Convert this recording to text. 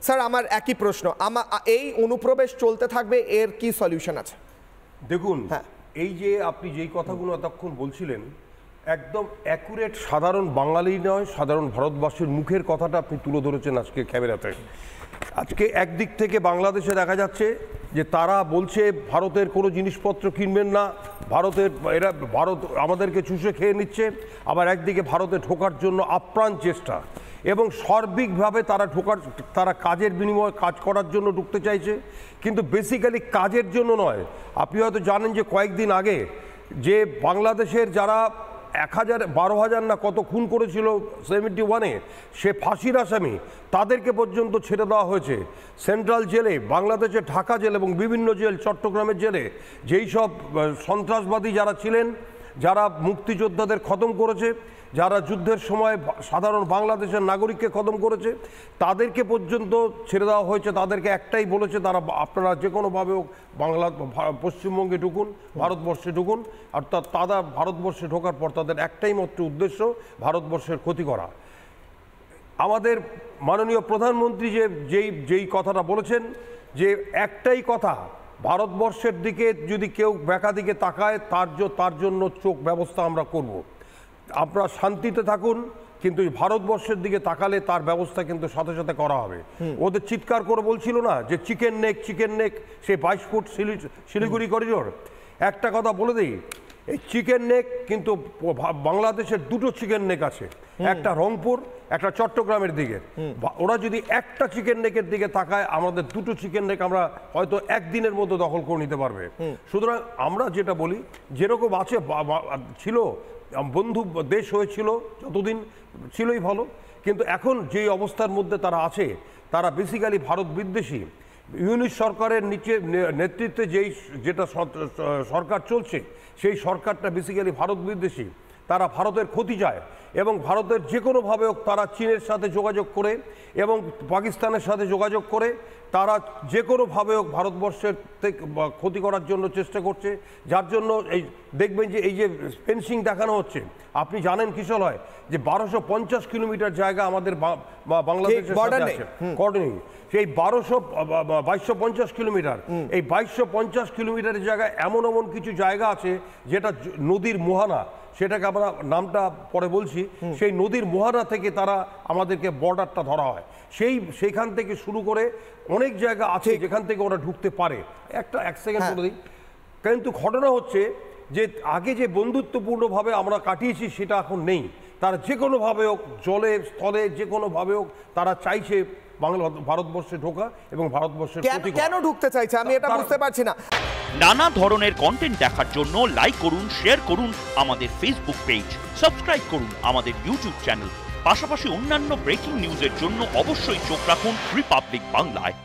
Sir আমার একই প্রশ্ন, এই অনুপ্রবেশ চলতে থাকবে, এর কি সলিউশন আছে? দেখুন, এই যে আপনি যেই কথাগুলো এতক্ষণ বলছিলেন একদম অ্যাকুরেট, সাধারণ বাঙালি নয় সাধারণ ভারতবাসীর মুখের কথাটা আপনি তুলে ধরেছেন আজকে ক্যামেরাতে। আজকে একদিক থেকে বাংলাদেশে দেখা যাচ্ছে যে তারা বলছে ভারতের কোনো জিনিসপত্র কিনবেন না, ভারত আমাদেরকে চুষে খেয়ে নিচ্ছে, আবার একদিকে ভারতে ঢোকার জন্য আপ্রাণ চেষ্টা এবং সার্বিকভাবে তারা কাজের বিনিময়ে কাজ করার জন্য ঢুকতে চাইছে, কিন্তু বেসিক্যালি কাজের জন্য নয়। আপনি হয়তো জানেন যে কয়েকদিন আগে যে বাংলাদেশের যারা 12,000 না কত খুন করেছিল 71-এ, সে ফাঁসির আসামি, তাদেরকে পর্যন্ত ছেড়ে দেওয়া হয়েছে। সেন্ট্রাল জেলে, বাংলাদেশের ঢাকা জেল এবং বিভিন্ন জেল, চট্টগ্রামের জেলে যেই সব সন্ত্রাসবাদী যারা ছিলেন, যারা মুক্তিযোদ্ধাদের খতম করেছে, যারা যুদ্ধের সময় সাধারণ বাংলাদেশের নাগরিককে খতম করেছে, তাদেরকে পর্যন্ত ছেড়ে দেওয়া হয়েছে। তাদেরকে একটাই বলেছে, আপনারা যে কোনোভাবে পশ্চিমবঙ্গে ঢুকুন, ভারতবর্ষে ঢুকুন। আর তারা ভারতবর্ষে ঢোকার পর তাদের একটাই মাত্র উদ্দেশ্য, ভারতবর্ষের ক্ষতি করা। আমাদের মাননীয় প্রধানমন্ত্রী যেই কথাটা বলেছেন, যে একটাই কথা, ভারতবর্ষের দিকে যদি কেউ বেকা দিকে তাকায় তার জন্য চোখ ব্যবস্থা আমরা করব। আপনারা শান্তিতে থাকুন, কিন্তু ভারতবর্ষের দিকে তাকালে তার ব্যবস্থা কিন্তু সাথে সাথে করা হবে। ওদের চিৎকার করে বলছিল না যে চিকেন নেক, সে 22 ফুট শিলিগুড়ি করিডোর। একটা কথা বলে দিই, এই চিকেন নেক কিন্তু বাংলাদেশের দুটো চিকেন নেক আছে, একটা রংপুর, একটা চট্টগ্রামের দিকে। ওরা যদি একটা চিকেন নেকের দিকে তাকায়, আমাদের দুটো চিকেন নেক আমরা হয়তো একদিনের মধ্যে দখল করে নিতে পারবে। সুতরাং আমরা যেটা বলি, যেরকম আছে ছিল, বন্ধু দেশ হয়েছিল যতদিন ছিলই ভালো, কিন্তু এখন যেই অবস্থার মধ্যে তারা আছে, তারা বেসিক্যালি ভারত বিদ্বেষী। ইউনিট সরকারের নেতৃত্বে যেটা সরকার চলছে, সেই সরকারটা বেসিক্যালি ভারত বিদ্বেষী। তারা ভারতের ক্ষতি চায় এবং ভারতের যে কোনোভাবে হোক তারা চীনের সাথে যোগাযোগ করে এবং পাকিস্তানের সাথে যোগাযোগ করে তারা যে কোনোভাবে হোক ভারতবর্ষের থেকে ক্ষতি করার জন্য চেষ্টা করছে। যার জন্য দেখবেন যে এই যে ফেন্সিং দেখানো হচ্ছে, আপনি জানেন কিশোর হয় যে 1250 কিলোমিটার জায়গা আমাদের বাংলাদেশের সাথে আছে, কোঅর্ডিনেট। সেই 2250 কিলোমিটার, এই 2250 কিলোমিটারের জায়গায় এমন কিছু জায়গা আছে যেটা নদীর মোহনা, সেটাকে আমরা নামটা পরে বলছি। সেই নদীর মোহনা থেকে তারা আমাদেরকে বর্ডারটা ধরা হয়, সেইখান থেকে শুরু করে অনেক জায়গা আছে যেখান থেকে ওরা ঢুকতে পারে। এক সেকেন্ড বলে দিই, কিন্তু ঘটনা হচ্ছে যে আগে যে বন্ধুত্বপূর্ণভাবে আমরা কাটিয়েছি সেটা এখন নেই। তারা যে কোনোভাবে হোক, জলে স্থলে যে কোনোভাবে হোক, তারা চাইছে ভারতবর্ষে ঢোকা এবং ভারতবর্ষের ক্ষতি করা। কেন ঢুকতে চাইছে আমি এটা বুঝতে পারছি না। নানা ধরনের কন্টেন্ট দেখার জন্য লাইক করুন, শেয়ার করুন আমাদের ফেসবুক পেজ, সাবস্ক্রাইব করুন আমাদের ইউটিউব চ্যানেল। পাশাপাশি অন্যান্য ব্রেকিং নিউজের জন্য অবশ্যই চোখ রাখুন রিপাবলিক বাংলায়।